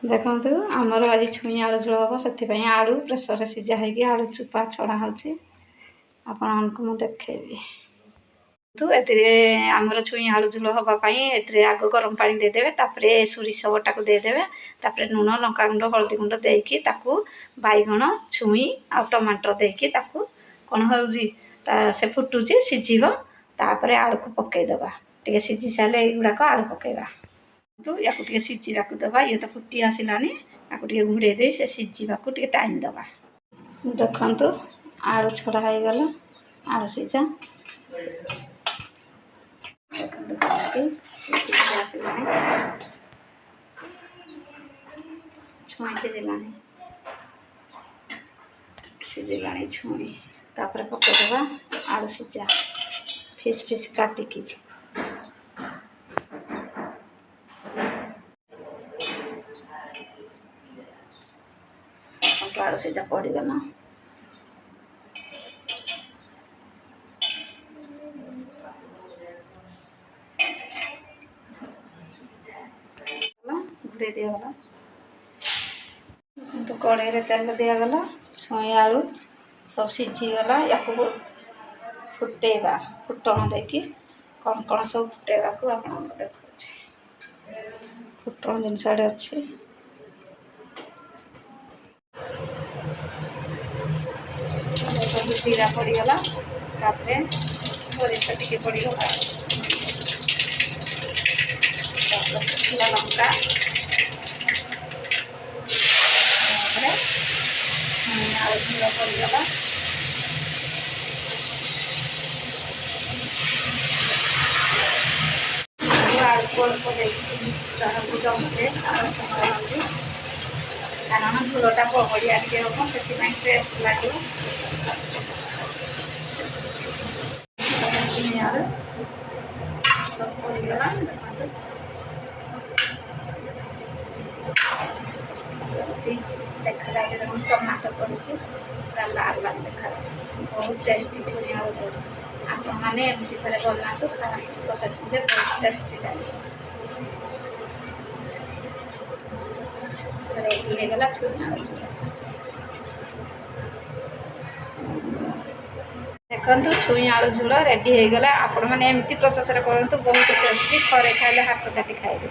ଦେଖନ୍ତୁ ଆମର ଆଜି ଛୁଇଁ ଆଳୁ ଝୋଳ ହେବ, ସେଥିପାଇଁ ଆଳୁ ପ୍ରେସରରେ ସିଝା ହେଇକି ଆଳୁ ଚୋପା ଛଡ଼ା ହେଉଛି। ଆପଣମାନଙ୍କୁ ମୁଁ ଦେଖେଇବି। ତ ଏଥିରେ ଆମର ଛୁଇଁ ଆଳୁ ଝୋଳ ହେବା ପାଇଁ ଏଥିରେ ଆଗ ଗରମ ପାଣି ଦେଇଦେବେ, ତାପରେ ସୋରିଷ ବଟାକୁ ଦେଇଦେବେ, ତାପରେ ଲୁଣ ଲଙ୍କାଗୁଣ୍ଡ ହଳଦୀ ଗୁଣ୍ଡ ଦେଇକି ତାକୁ ବାଇଗଣ ଛୁଇଁ ଆଉ ଟମାଟର ଦେଇକି ତାକୁ କ'ଣ ହେଉଛି ସେ ଫୁଟୁଛି ସିଝିବ, ତାପରେ ଆଳୁକୁ ପକାଇଦେବା। ଟିକେ ସିଝି ସାରିଲେ ଏଇଗୁଡ଼ାକ ଆଳୁ ପକାଇବା। ୟାକୁ ଟିକେ ସିଝିବାକୁ ଦେବା। ଇଏ ତ ଫୁଟି ଆସିଲାନି, ୟାକୁ ଟିକେ ଘୋଡ଼େଇ ଦେଇ ସେ ସିଝିବାକୁ ଟିକେ ଟାଇମ୍ ଦେବା। ଦେଖନ୍ତୁ ଆଳୁ ଛଡ଼ା ହେଇଗଲା, ଆଳୁ ସିଝା ଦେଖନ୍ତୁ ସିଝି ଆସିଲାଣି, ଛୁଇଁ ସିଝିଲାଣି ଛୁଇଁ। ତାପରେ ପକାଇଦେବା ଆଳୁ ସିଝା ଫିସ୍ ଫିସ୍ କାଟିକି। ଆଳୁ ସିଝା ପଡ଼ିଗଲା। ଘୋଡ଼େଇ ଦିଆଗଲା। କିନ୍ତୁ କଡ଼େଇରେ ତେଲ ଦିଆଗଲା, ଛୁଇଁ ଆଳୁ ସବୁ ସିଝିଗଲା। ୟାକୁ ଫୁଟେଇବା, ଫୁଟଣ ଦେଇକି କ'ଣ କ'ଣ ସବୁ ଫୁଟେଇବାକୁ ଆପଣଙ୍କୁ ଦେଖାଉଛି। ଫୁଟଣ ଜିନିଷ ଆଡ଼େ ଅଛି। ଜିରା ପଡ଼ିଗଲା, ତାପରେ ସୋରିଷ ଟିକେ ପଡ଼ିଗଲା, ତାପରେ ଶୁଖିଲା ଲଙ୍କା, ତାପରେ ଆଳୁ ଝୋଳ ପଡ଼ିଗଲା। ଆଳୁକୁ ଅଳ୍ପ ଦେଇକି ଚଣକୁ ଜମୁଛେ କାରଣ ଝୋଳଟା ବହଳିଆ ଟିକେ ହେବ, ସେଥିପାଇଁ ଟେଷ୍ଟ ଲାଗିବ। ଆଳୁ ସବୁ ପଡ଼ିଗଲା। ଦେଖନ୍ତୁ ଦେଖାଯାଉଛି, ଦେଖନ୍ତୁ ଟମାଟୋ ପଡ଼ିଛି, ପୁରା ଲାଲ ଲାଲ ଦେଖାଯାଉଛି। ବହୁତ ଟେଷ୍ଟି ଛୁଇଁ ଆଳୁ ଝୋଳ। ଆପଣମାନେ ଏମିତି ଥରେ ବନାନ୍ତୁ, ପ୍ରୋସେସିଂରେ ବହୁତ ଟେଷ୍ଟି ଲାଗିବ। ରେଡ଼ି ହେଇଗଲା ଛୁଇଁ ଆଳୁ ଝୋଳ। ଦେଖନ୍ତୁ ଛୁଇଁ ଆଳୁ ଝୋଳ ରେଡ଼ି ହେଇଗଲା। ଆପଣମାନେ ଏମିତି ପ୍ରୋସେସରେ କରନ୍ତୁ, ବହୁତ ଟେଷ୍ଟି। ଥରେ ଖାଇଲେ ହାତ ଚାଟି ଖାଇବେ।